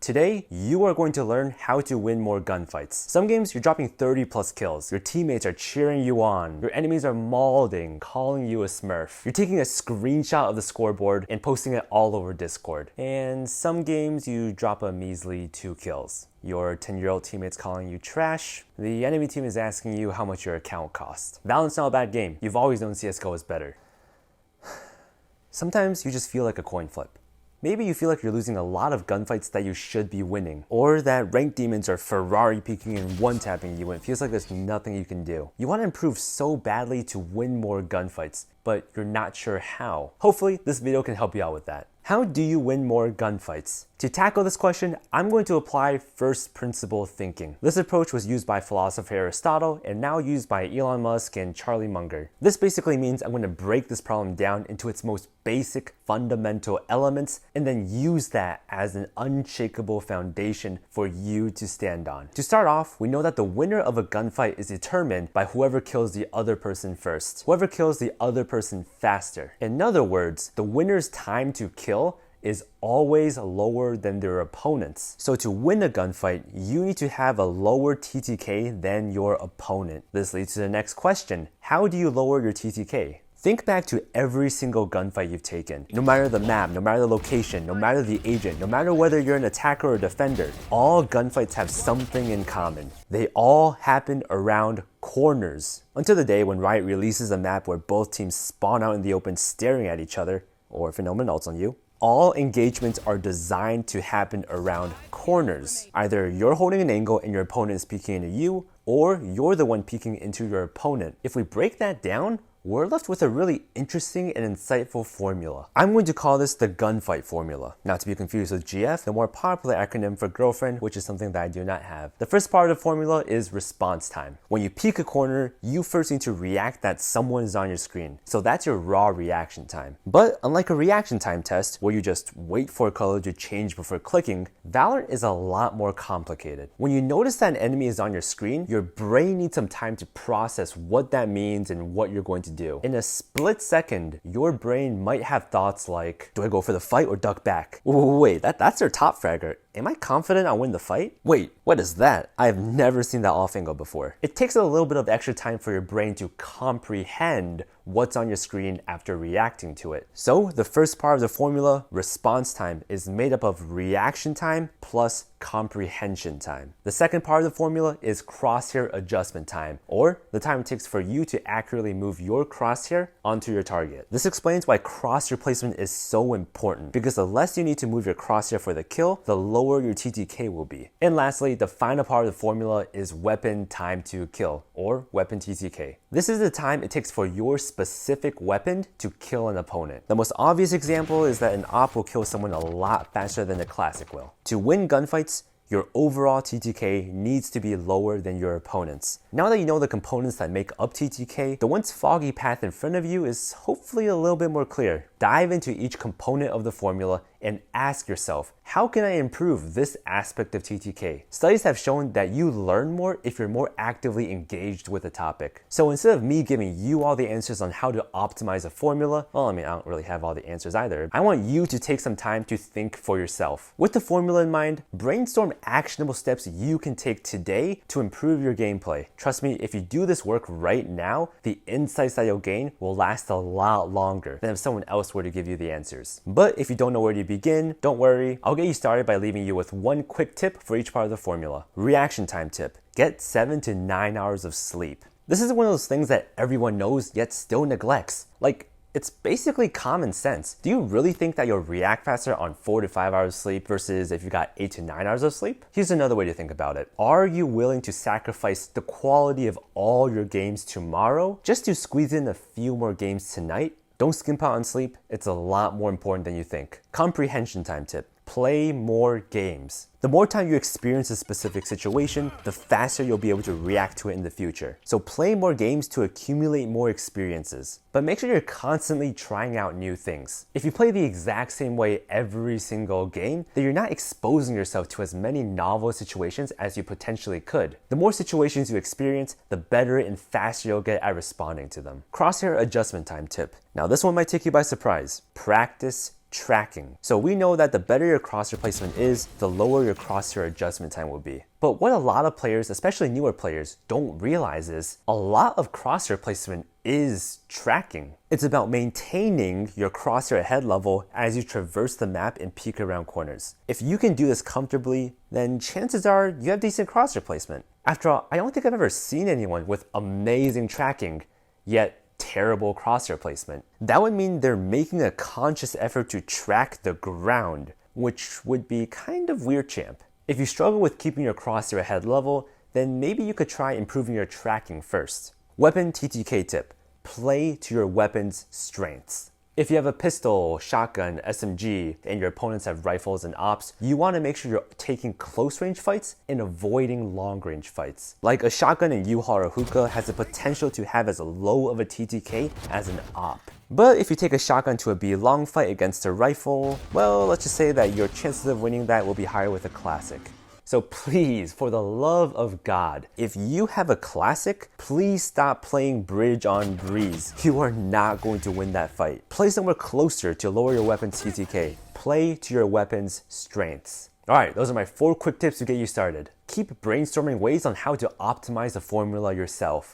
Today, you are going to learn how to win more gunfights. Some games, you're dropping 30 plus kills. Your teammates are cheering you on. Your enemies are mauling, calling you a smurf. You're taking a screenshot of the scoreboard and posting it all over Discord. And some games, you drop a measly 2 kills. Your 10-year-old teammate's calling you trash. The enemy team is asking you how much your account costs. Valorant's not a bad game. You've always known CSGO is better. Sometimes you just feel like a coin flip. Maybe you feel like you're losing a lot of gunfights that you should be winning, or that ranked demons are Ferrari peeking and one-tapping you and it feels like there's nothing you can do. You want to improve so badly to win more gunfights, but you're not sure how. Hopefully, this video can help you out with that. How do you win more gunfights? To tackle this question, I'm going to apply first principle thinking. This approach was used by philosopher Aristotle and now used by Elon Musk and Charlie Munger. This basically means I'm going to break this problem down into its most basic fundamental elements and then use that as an unshakable foundation for you to stand on. To start off, we know that the winner of a gunfight is determined by whoever kills the other person first, whoever kills the other person faster. In other words, the winner's time to kill is always lower than their opponents. So to win a gunfight, you need to have a lower TTK than your opponent. This leads to the next question. How do you lower your TTK? Think back to every single gunfight you've taken. No matter the map, no matter the location, no matter the agent, no matter whether you're an attacker or defender, all gunfights have something in common. They all happen around corners. Until the day when Riot releases a map where both teams spawn out in the open staring at each other, or if no one ults on you. All engagements are designed to happen around corners. Either you're holding an angle and your opponent is peeking into you, or you're the one peeking into your opponent. If we break that down, we're left with a really interesting and insightful formula. I'm going to call this the Gunfight Formula, not to be confused with GF, the more popular acronym for girlfriend, which is something that I do not have. The first part of the formula is response time. When you peek a corner, you first need to react that someone is on your screen. So that's your raw reaction time. But unlike a reaction time test, where you just wait for a color to change before clicking, Valorant is a lot more complicated. When you notice that an enemy is on your screen, your brain needs some time to process what that means and what you're going to do. In a split second, your brain might have thoughts like, do I go for the fight or duck back? Wait, that's their top fragger. Am I confident I'll win the fight? Wait, what is that? I've never seen that off angle before. It takes a little bit of extra time for your brain to comprehend what's on your screen after reacting to it. So the first part of the formula, response time, is made up of reaction time plus comprehension time. The second part of the formula is crosshair adjustment time, or the time it takes for you to accurately move your crosshair onto your target. This explains why crosshair placement is so important, because the less you need to move your crosshair for the kill, the lower your TTK will be. And lastly, the final part of the formula is weapon time to kill, or weapon TTK. This is the time it takes for your specific weapon to kill an opponent. The most obvious example is that an op will kill someone a lot faster than a classic will. To win gunfights, your overall TTK needs to be lower than your opponent's. Now that you know the components that make up TTK, the once foggy path in front of you is hopefully a little bit more clear. Dive into each component of the formula and ask yourself, how can I improve this aspect of TTK? Studies have shown that you learn more if you're more actively engaged with the topic. So instead of me giving you all the answers on how to optimize a formula, well, I don't really have all the answers either. I want you to take some time to think for yourself. With the formula in mind, brainstorm actionable steps you can take today to improve your gameplay. Trust me, if you do this work right now, the insights that you'll gain will last a lot longer than if someone else were to give you the answers. But if you don't know where to begin, don't worry. I'll get you started by leaving you with one quick tip for each part of the formula. Reaction time tip. Get 7 to 9 hours of sleep. This is one of those things that everyone knows yet still neglects. It's basically common sense. Do you really think that you'll react faster on 4 to 5 hours of sleep versus if you got 8 to 9 hours of sleep? Here's another way to think about it. Are you willing to sacrifice the quality of all your games tomorrow just to squeeze in a few more games tonight? Don't skimp out on sleep. It's a lot more important than you think. Comprehension time tip. Play more games. The more time you experience a specific situation, the faster you'll be able to react to it in the future. So play more games to accumulate more experiences. But make sure you're constantly trying out new things. If you play the exact same way every single game, then you're not exposing yourself to as many novel situations as you potentially could. The more situations you experience, the better and faster you'll get at responding to them. Crosshair adjustment time tip. Now this one might take you by surprise. Practice tracking. So we know that the better your crosshair placement is, the lower your crosshair adjustment time will be. But what a lot of players, especially newer players, don't realize is a lot of crosshair placement is tracking. It's about maintaining your crosshair head level as you traverse the map and peek around corners. If you can do this comfortably, then chances are you have decent crosshair placement. After all, I don't think I've ever seen anyone with amazing tracking, yet terrible crosshair placement. That would mean they're making a conscious effort to track the ground, which would be kind of weird, champ. If you struggle with keeping your crosshair head level, then maybe you could try improving your tracking first. Weapon TTK tip: play to your weapon's strengths. If you have a pistol, shotgun, SMG, and your opponents have rifles and ops, you want to make sure you're taking close range fights and avoiding long range fights. Like a shotgun in U-Haul or hookah has the potential to have as low of a TTK as an op. But if you take a shotgun to a B long fight against a rifle, well, let's just say that your chances of winning that will be higher with a classic. So please, for the love of God, if you have a classic, please stop playing bridge on breeze. You are not going to win that fight. Play somewhere closer to lower your weapon's TTK. Play to your weapon's strengths. Alright, those are my 4 quick tips to get you started. Keep brainstorming ways on how to optimize the formula yourself.